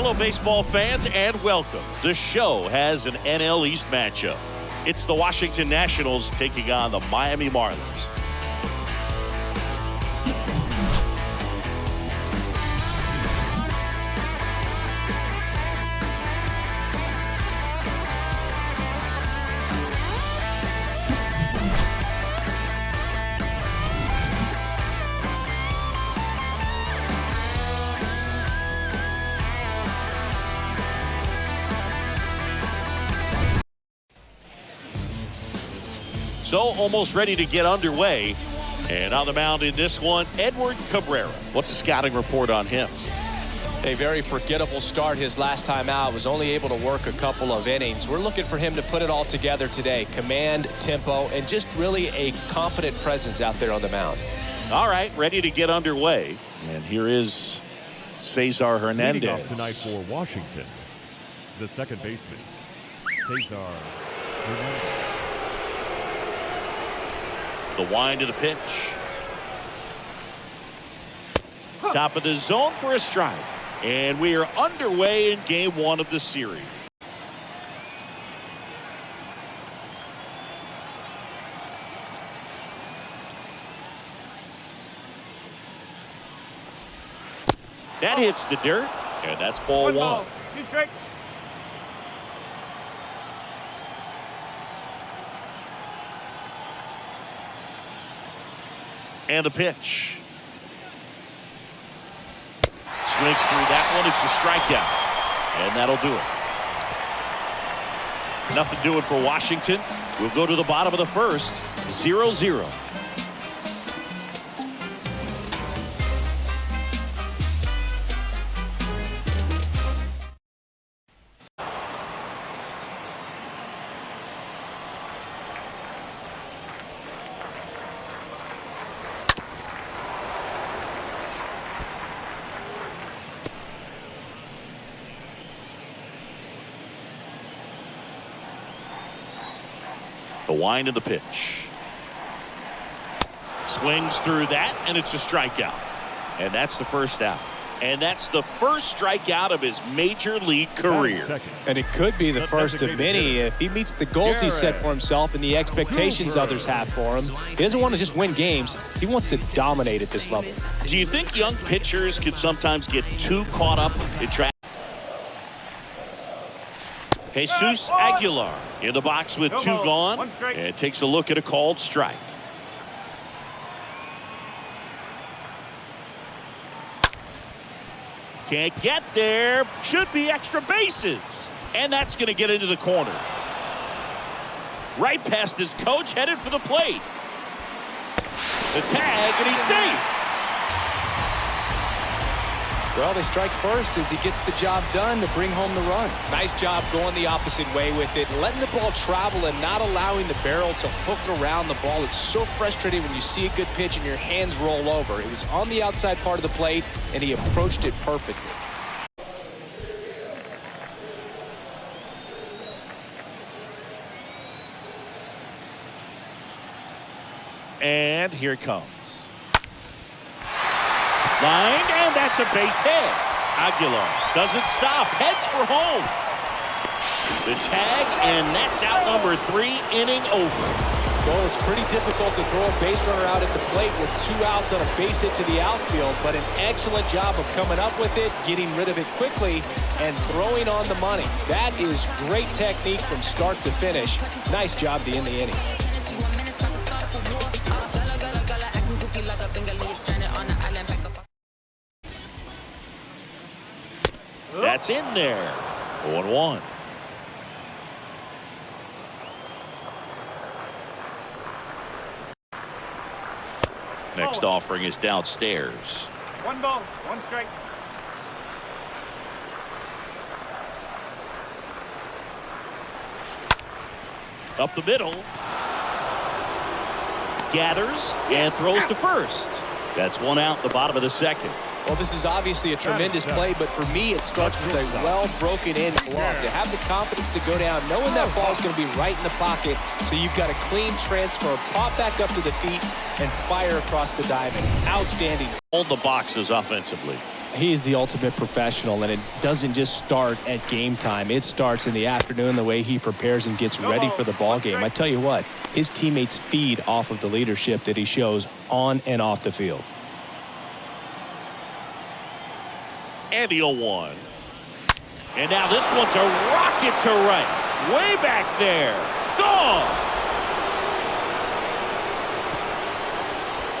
Hello, baseball fans, and welcome. The show has an NL East matchup. It's the Washington Nationals taking on the Miami Marlins. So almost ready to get underway. And on the mound in this one, Edward Cabrera. What's the scouting report on him? A very forgettable start his last time out. Was only able to work a couple of innings. We're looking for him to put it all together today. Command, tempo, and just really a confident presence out there on the mound. All right, ready to get underway. And here is Cesar Hernandez. Leading off tonight for Washington, the second baseman, Cesar Hernandez. The wind of the pitch. Top of the zone for a strike. And we are underway in game one of the series. That hits the dirt, and that's ball one. 2 strikes. And the pitch. Swings through that one. It's a strikeout. And that'll do it. Nothing doing for Washington. We'll go to the bottom of the first. 0-0. The wind of the pitch. Swings through that, and it's a strikeout. And that's the first out. And that's the first strikeout of his major league career. And it could be the first of many if he meets the goals he set for himself and the expectations others have for him. He doesn't want to just win games. He wants to dominate at this level. Do you think young pitchers can sometimes get too caught up in track? Jesus Aguilar in the box with 2 gone, and takes a look at a called strike. Can't get there. Should be extra bases. And that's going to get into the corner. Right past his coach, headed for the plate. The tag, and he's safe. Well, they strike first as he gets the job done to bring home the run. Nice job going the opposite way with it, letting the ball travel and not allowing the barrel to hook around the ball. It's so frustrating when you see a good pitch and your hands roll over. It was on the outside part of the plate, and he approached it perfectly. And here it comes. Line, and that's a base hit. Aguilar doesn't stop, heads for home. The tag, and that's out number 3, inning over. Well, it's pretty difficult to throw a base runner out at the plate with 2 outs on a base hit to the outfield, but an excellent job of coming up with it, getting rid of it quickly, and throwing on the money. That is great technique from start to finish. Nice job to end the inning. That's in there. 0-1. Next offering is downstairs. 1 ball, 1 strike. Up the middle. Gathers and throws to first. That's 1 out in the bottom of the second. Well, this is obviously a tremendous play, but for me, it starts with a well-broken-in glove. To have the confidence to go down, knowing that ball is going to be right in the pocket, so you've got a clean transfer, pop back up to the feet, and fire across the diamond. Outstanding. Hold the boxes offensively. He's the ultimate professional, and it doesn't just start at game time. It starts in the afternoon, the way he prepares and gets ready for the ball game. I tell you what, his teammates feed off of the leadership that he shows on and off the field. And the 0-1. And now this one's a rocket to right. Way back there. Gone.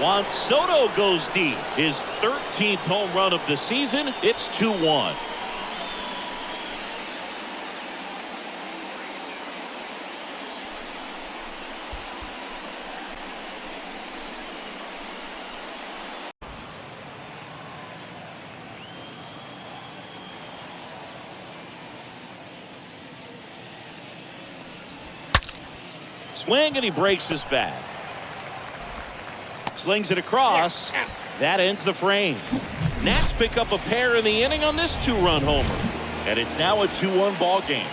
Juan Soto goes deep. His 13th home run of the season. It's 2-1. Swing, and he breaks his bat. Slings it across. That ends the frame. Nats pick up a pair in the inning on this 2-run homer. And it's now a 2-1 ball game.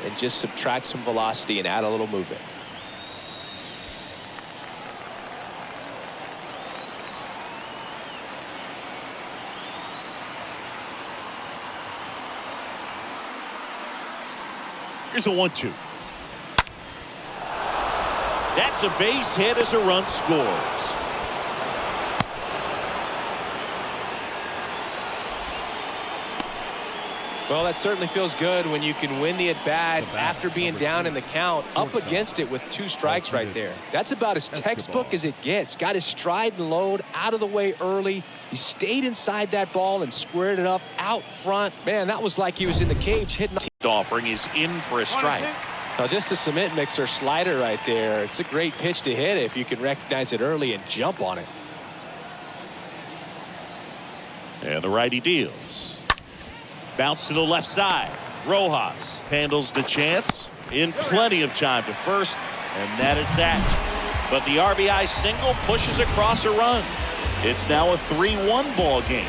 And just subtract some velocity and add a little movement. Here's a 1-2. That's a base hit as a run scores. Well, that certainly feels good when you can win the at-bat after being down in the count, up against it with 2 strikes right there. That's about as textbook as it gets. Got his stride and load out of the way early. He stayed inside that ball and squared it up out front. Man, that was like he was in the cage hitting. Offering is in for a strike. Now, just a cement mixer slider right there. It's a great pitch to hit if you can recognize it early and jump on it. And the righty deals. Bounce to the left side. Rojas handles the chance in plenty of time to first, and that is that. But the RBI single pushes across a run. It's now a 3-1 ball game.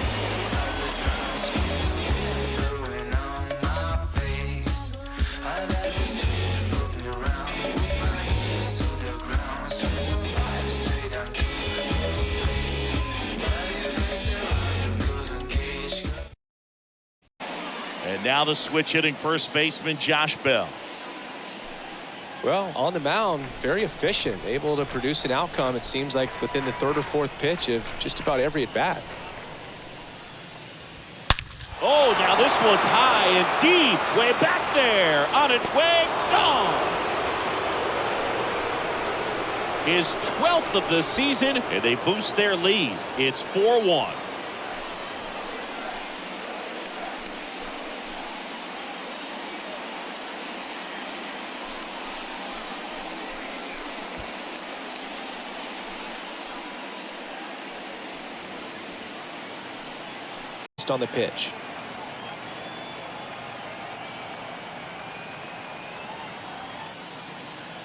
And now the switch hitting first baseman Josh Bell. Well, on the mound, very efficient, able to produce an outcome, it seems like, within the 3rd or 4th pitch of just about every at bat. Oh, now this one's high and deep, way back there, on its way, gone. His 12th of the season, and they boost their lead. It's 4-1. On the pitch.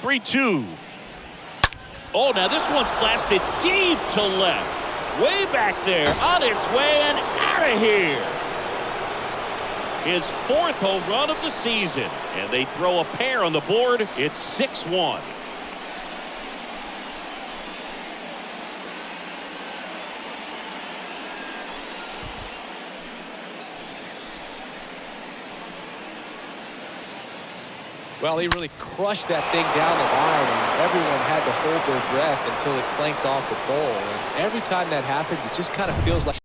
Three-two. Oh, now this one's blasted deep to left. Way back there, on its way and out of here. His 4th home run of the season. And they throw a pair on the board. It's 6-1. Well, he really crushed that thing down the line, and everyone had to hold their breath until it clanked off the pole. And every time that happens, it just kind of feels like.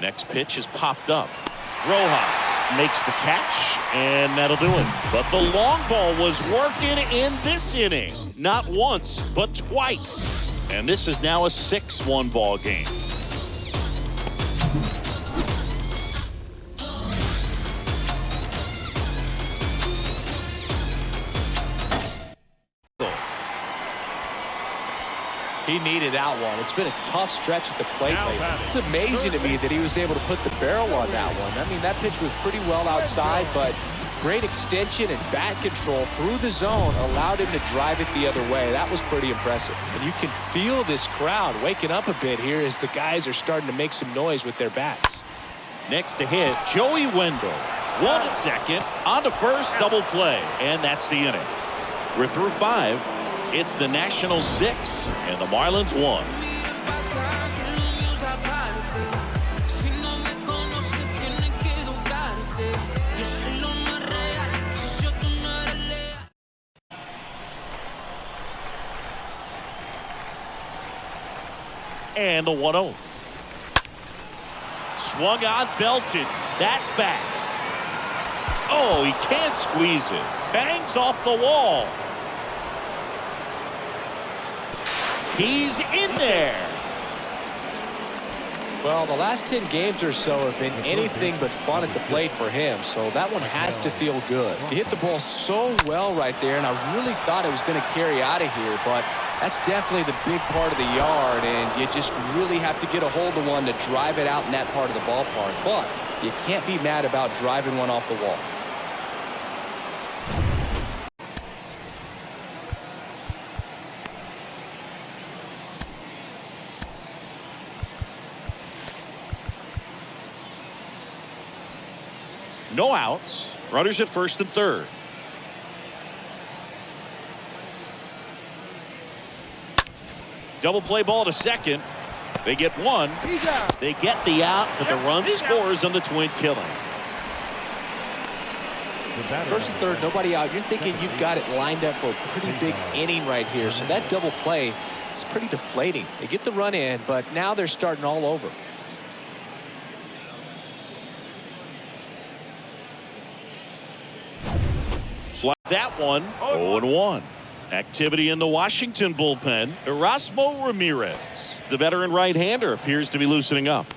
Next pitch is popped up. Rojas makes the catch, and that'll do it. But the long ball was working in this inning. Not once, but twice. And this is now a 6-1 ball game. He needed that one. It's been a tough stretch at the plate Now lately. batting. It's amazing to me that he was able to put the barrel on that one. I mean, that pitch was pretty well outside, but great extension and bat control through the zone allowed him to drive it the other way. That was pretty impressive. And you can feel this crowd waking up a bit here as the guys are starting to make some noise with their bats. Next to hit, Joey Wendell. 1 at second, on to first, double play, and that's the inning. We're through 5. It's the Nationals 6 and the Marlins 1. And the 1-0. Swung on, belted. That's back. Oh, he can't squeeze it. Bangs off the wall. He's in there. Well, the last 10 games or so have been anything but fun at the plate for him, so that one has to feel good. He hit the ball so well right there, and I really thought it was going to carry out of here, but that's definitely the big part of the yard, and you just really have to get a hold of one to drive it out in that part of the ballpark. But you can't be mad about driving one off the wall. No outs. Runners at first and third. Double play ball to second. They get one. They get the out, but the run scores on the twin killing. First and third, nobody out. You're thinking you've got it lined up for a pretty big inning right here. So that double play is pretty deflating. They get the run in, but now they're starting all over. Slide that one. 0-1. Activity in the Washington bullpen. Erasmo Ramirez, the veteran right-hander, appears to be loosening up.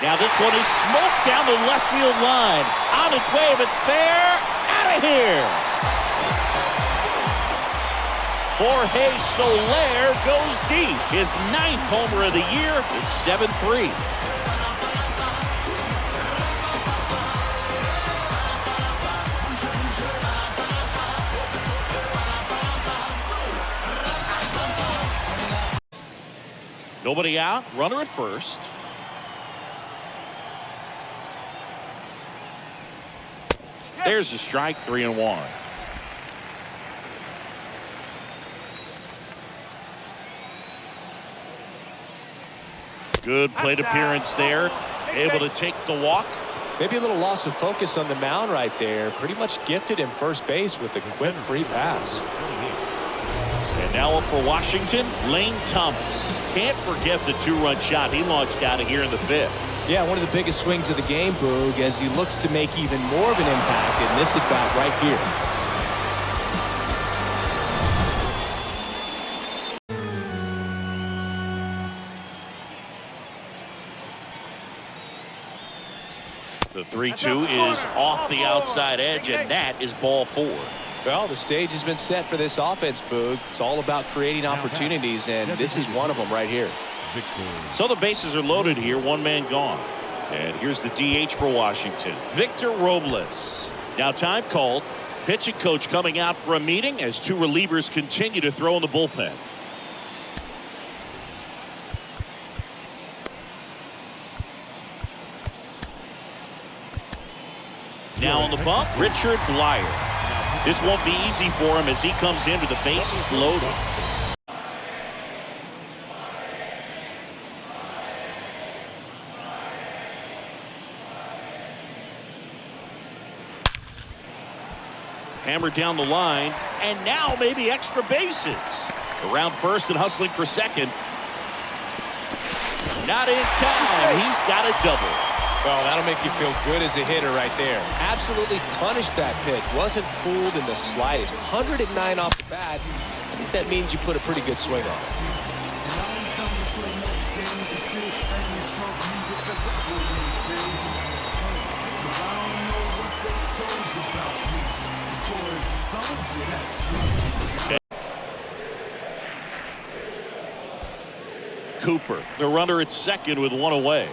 Now this one is smoked down the left field line. On its way, if it's fair, out of here. Jorge Soler goes deep. His 9th homer of the year. It's 7-3. Nobody out. Runner at first. There's a strike. 3-1. Good plate appearance there. Able to take the walk. Maybe a little loss of focus on the mound right there. Pretty much gifted him first base with a quick free pass. And now up for Washington, Lane Thomas. Can't forget the 2-run shot he launched out of here in the 5th. Yeah, one of the biggest swings of the game, Boog, as he looks to make even more of an impact in this at-bat right here. The 3-2 is off the outside edge, and that is ball 4. Well, the stage has been set for this offense, Boog. It's all about creating opportunities, and this is one of them right here. So the bases are loaded here, 1 man gone. And here's the DH for Washington, Victor Robles. Now time called. Pitching coach coming out for a meeting as 2 relievers continue to throw in the bullpen. Now on the bump, Richard Blyer. This won't be easy for him as he comes in with the bases loaded. Hammered down the line, and now maybe extra bases. Around first and hustling for second. Not in time. He's got a double. Well, that'll make you feel good as a hitter right there. Absolutely punished that pitch. Wasn't fooled in the slightest. 109 off the bat. I think that means you put a pretty good swing on it. Cooper, the runner at second with one away.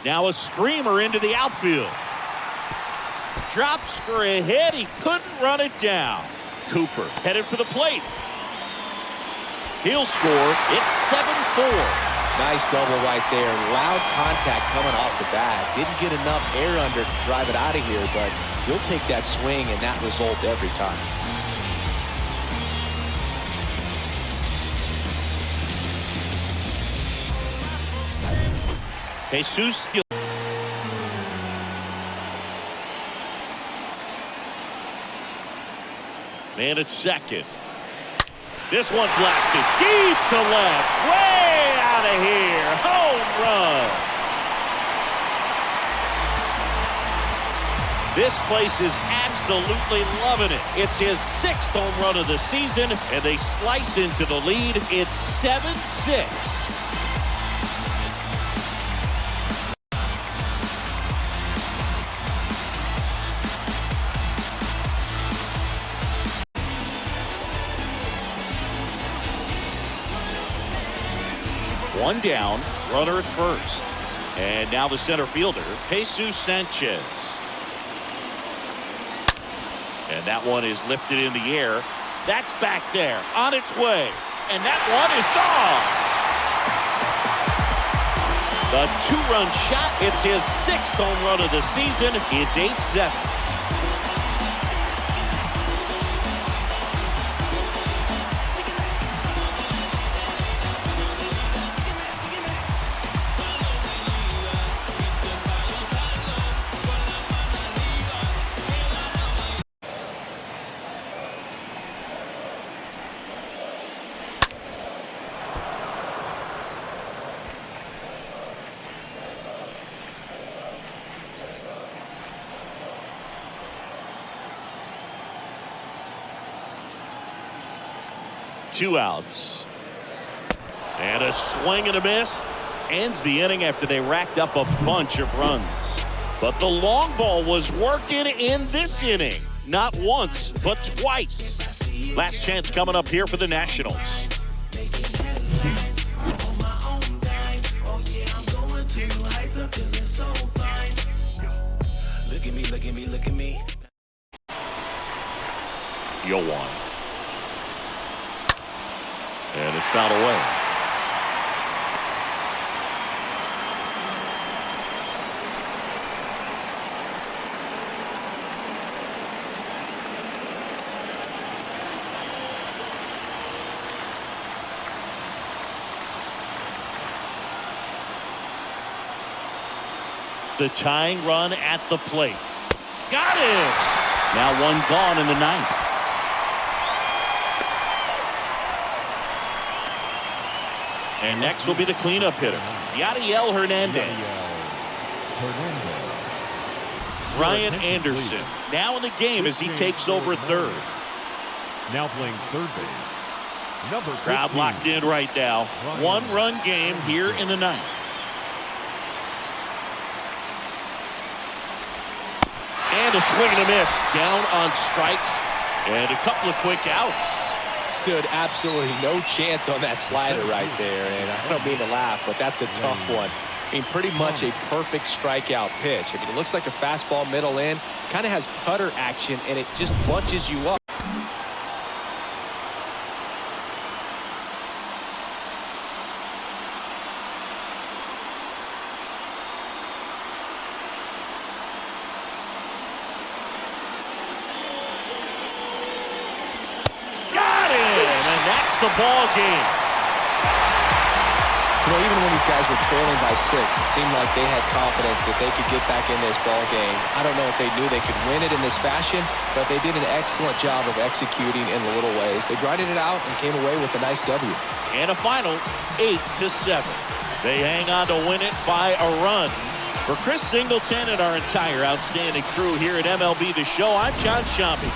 Now a screamer into the outfield. Drops for a hit. He couldn't run it down. Cooper headed for the plate. He'll score. It's 7-4. Nice double right there. Loud contact coming off the bat. Didn't get enough air under to drive it out of here, but he'll take that swing and that result every time. Jesus. Man at second. This one blasted deep to left. Way out of here. Home run. This place is absolutely loving it. It's his 6th home run of the season, and they slice into the lead. It's 7-6. One down, runner at first. And now the center fielder, Jesus Sanchez. And that one is lifted in the air. That's back there, on its way. And that one is gone. The 2-run shot. It's his 6th home run of the season. It's 8-7. Two outs. And a swing and a miss. Ends the inning after they racked up a bunch of runs. But the long ball was working in this inning. Not once, but twice. Last chance coming up here for the Nationals. Look at me, look at me, look at me. Yoan. And it's fouled away. The tying run at the plate. Got it! Now one gone in the ninth. And next will be the cleanup hitter, Yadiel Hernandez. Ryan Anderson now in the game as he takes over third. Now playing third base. Number 15. Crowd locked in right now. One-run game here in the ninth. And a swing and a miss. Down on strikes. And a couple of quick outs. Stood absolutely no chance on that slider right there. And I don't mean to laugh, but that's a tough one. I mean, pretty much a perfect strikeout pitch. I mean, it looks like a fastball middle in. Kind of has cutter action, and it just bunches you up. The ball game. You know, even when these guys were trailing by 6, it seemed like they had confidence that they could get back in this ball game. I don't know if they knew they could win it in this fashion, but they did an excellent job of executing in the little ways. They grinded it out and came away with a nice W. And a final 8-7. They hang on to win it by a run. For Chris Singleton and our entire outstanding crew here at MLB The Show, I'm John Shambi.